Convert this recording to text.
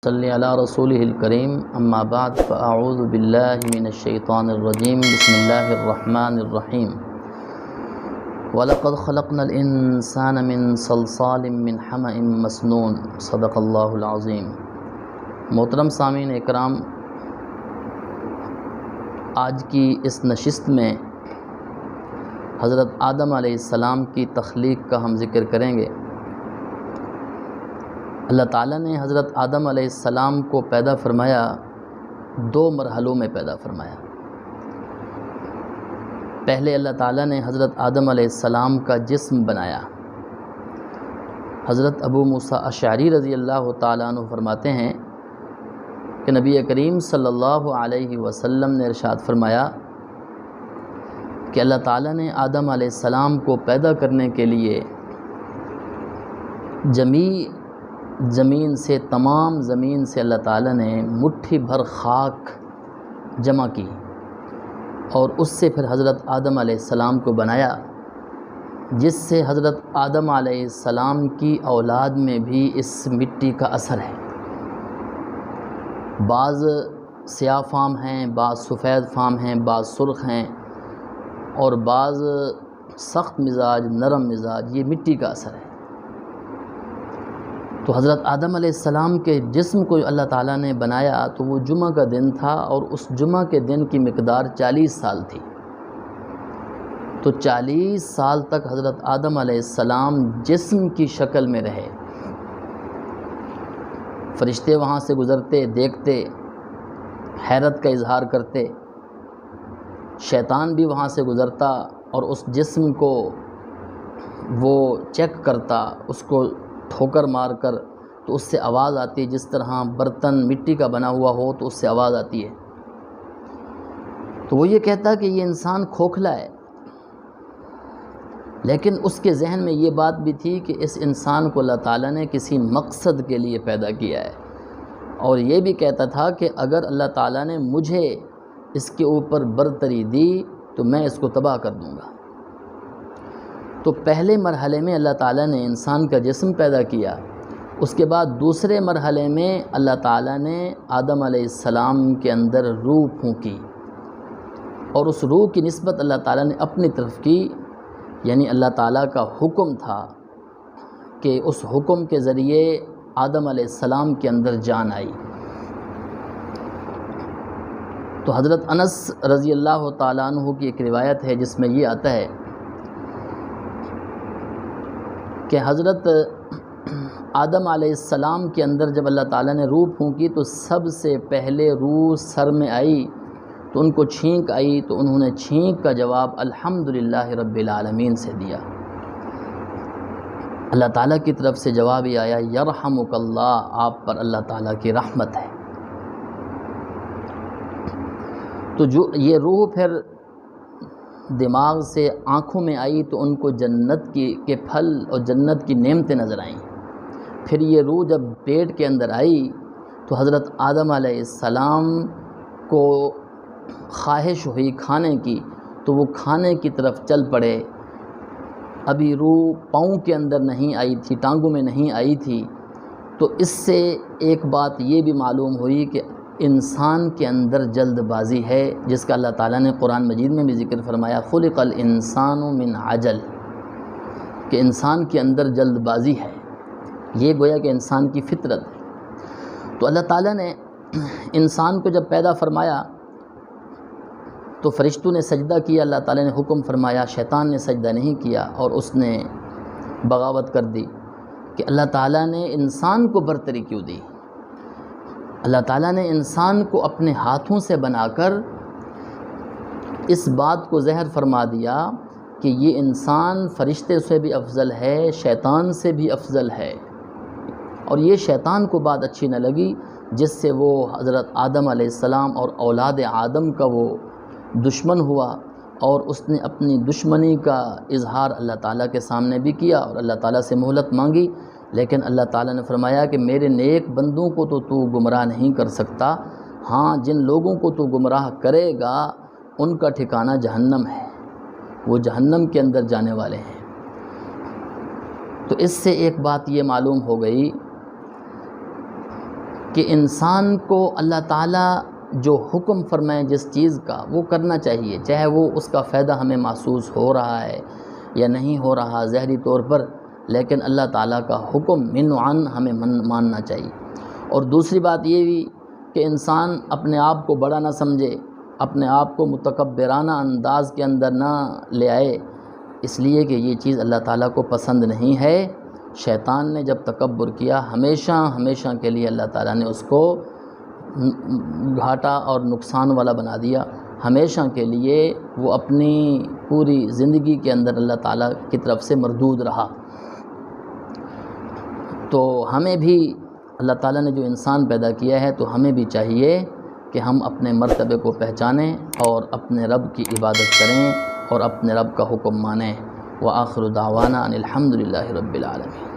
صلی علی رسولہ الکریم اما بعد فاعوذ باللہ من الشیطان الرجیم بسم اللہ الرحمن الرحیم وَلَقَدْ خَلَقْنَا الْإِنسَانَ مِنْ صَلْصَالٍ مِّنْ حَمَإٍ مَسْنُونٍ صدق اللہ العظیم۔ محترم سامعین اکرام، آج کی اس نشست میں حضرت آدم علیہ السلام کی تخلیق کا ہم ذکر کریں گے۔ اللہ تعالیٰ نے حضرت آدم علیہ السلام کو پیدا فرمایا، دو مرحلوں میں پیدا فرمایا۔ پہلے اللہ تعالیٰ نے حضرت آدم علیہ السلام کا جسم بنایا۔ حضرت ابو موسیٰ اشعری رضی اللہ تعالیٰ عنہ فرماتے ہیں کہ نبی کریم صلی اللہ علیہ وسلم نے ارشاد فرمایا کہ اللہ تعالیٰ نے آدم علیہ السلام کو پیدا کرنے کے لیے تمام زمین سے اللہ تعالیٰ نے مٹھی بھر خاک جمع کی اور اس سے پھر حضرت آدم علیہ السلام کو بنایا، جس سے حضرت آدم علیہ السلام کی اولاد میں بھی اس مٹی کا اثر ہے۔ بعض سیاہ فام ہیں، بعض سفید فام ہیں، بعض سرخ ہیں اور بعض سخت مزاج، نرم مزاج، یہ مٹی کا اثر ہے۔ تو حضرت آدم علیہ السلام کے جسم کو اللہ تعالیٰ نے بنایا تو وہ جمعہ کا دن تھا اور اس جمعہ کے دن کی مقدار 40 سال تھی۔ تو 40 سال تک حضرت آدم علیہ السلام جسم کی شکل میں رہے۔ فرشتے وہاں سے گزرتے، دیکھتے، حیرت کا اظہار کرتے، شیطان بھی وہاں سے گزرتا اور اس جسم کو وہ چیک کرتا، اس کو ٹھوکر مار کر تو اس سے آواز آتی ہے، جس طرح برتن مٹی کا بنا ہوا ہو تو اس سے آواز آتی ہے۔ تو وہ یہ کہتا کہ یہ انسان کھوکھلا ہے، لیکن اس کے ذہن میں یہ بات بھی تھی کہ اس انسان کو اللہ تعالیٰ نے کسی مقصد کے لیے پیدا کیا ہے، اور یہ بھی کہتا تھا کہ اگر اللہ تعالیٰ نے مجھے اس کے اوپر برتری دی تو میں اس کو تباہ کر دوں گا۔ تو پہلے مرحلے میں اللہ تعالیٰ نے انسان کا جسم پیدا کیا، اس کے بعد دوسرے مرحلے میں اللہ تعالیٰ نے آدم علیہ السلام کے اندر روح پھونکی، اور اس روح کی نسبت اللہ تعالیٰ نے اپنی طرف کی، یعنی اللہ تعالیٰ کا حکم تھا کہ اس حکم کے ذریعے آدم علیہ السلام کے اندر جان آئی۔ تو حضرت انس رضی اللہ تعالیٰ عنہ کی ایک روایت ہے جس میں یہ آتا ہے کہ حضرت آدم علیہ السلام کے اندر جب اللہ تعالیٰ نے روح پھونکی تو سب سے پہلے روح سر میں آئی، تو ان کو چھینک آئی، تو انہوں نے چھینک کا جواب الحمدللہ رب العالمین سے دیا۔ اللہ تعالیٰ کی طرف سے جواب یہ آیا یرحمک اللہ، آپ پر اللہ تعالیٰ کی رحمت ہے۔ تو جو یہ روح پھر دماغ سے آنکھوں میں آئی تو ان کو جنت کے پھل اور جنت کی نعمتیں نظر آئیں۔ پھر یہ روح جب پیٹ کے اندر آئی تو حضرت آدم علیہ السلام کو خواہش ہوئی کھانے کی، تو وہ کھانے کی طرف چل پڑے۔ ابھی روح پاؤں کے اندر نہیں آئی تھی، ٹانگوں میں نہیں آئی تھی۔ تو اس سے ایک بات یہ بھی معلوم ہوئی کہ انسان کے اندر جلد بازی ہے، جس کا اللہ تعالیٰ نے قرآن مجید میں بھی ذکر فرمایا خلق الانسان من عجل، کہ انسان کے اندر جلد بازی ہے۔ یہ گویا کہ انسان کی فطرت ہے۔ تو اللہ تعالیٰ نے انسان کو جب پیدا فرمایا تو فرشتوں نے سجدہ کیا، اللہ تعالیٰ نے حکم فرمایا، شیطان نے سجدہ نہیں کیا اور اس نے بغاوت کر دی کہ اللہ تعالیٰ نے انسان کو برتری کیوں دی۔ اللہ تعالیٰ نے انسان کو اپنے ہاتھوں سے بنا کر اس بات کو ظاہر فرما دیا کہ یہ انسان فرشتے سے بھی افضل ہے، شیطان سے بھی افضل ہے۔ اور یہ شیطان کو بات اچھی نہ لگی، جس سے وہ حضرت آدم علیہ السلام اور اولاد آدم کا وہ دشمن ہوا، اور اس نے اپنی دشمنی کا اظہار اللہ تعالیٰ کے سامنے بھی کیا اور اللہ تعالیٰ سے مہلت مانگی۔ لیکن اللہ تعالیٰ نے فرمایا کہ میرے نیک بندوں کو تو گمراہ نہیں کر سکتا، ہاں جن لوگوں کو تو گمراہ کرے گا ان کا ٹھکانہ جہنم ہے، وہ جہنم کے اندر جانے والے ہیں۔ تو اس سے ایک بات یہ معلوم ہو گئی کہ انسان کو اللہ تعالیٰ جو حکم فرمائے جس چیز کا وہ کرنا چاہیے، چاہے وہ اس کا فائدہ ہمیں محسوس ہو رہا ہے یا نہیں ہو رہا ظاہری طور پر، لیکن اللہ تعالیٰ کا حکم من و عن ہمیں ماننا چاہیے۔ اور دوسری بات یہ بھی کہ انسان اپنے آپ کو بڑا نہ سمجھے، اپنے آپ کو متکبرانہ انداز کے اندر نہ لے آئے، اس لیے کہ یہ چیز اللہ تعالیٰ کو پسند نہیں ہے۔ شیطان نے جب تکبر کیا ہمیشہ کے لیے اللہ تعالیٰ نے اس کو گھاٹا اور نقصان والا بنا دیا، ہمیشہ کے لیے وہ اپنی پوری زندگی کے اندر اللہ تعالیٰ کی طرف سے مردود رہا۔ تو ہمیں بھی اللہ تعالیٰ نے جو انسان پیدا کیا ہے تو ہمیں بھی چاہیے کہ ہم اپنے مرتبے کو پہچانیں اور اپنے رب کی عبادت کریں اور اپنے رب کا حکم مانیں۔ وآخر دعوانا ان الحمد للہ رب العالمین۔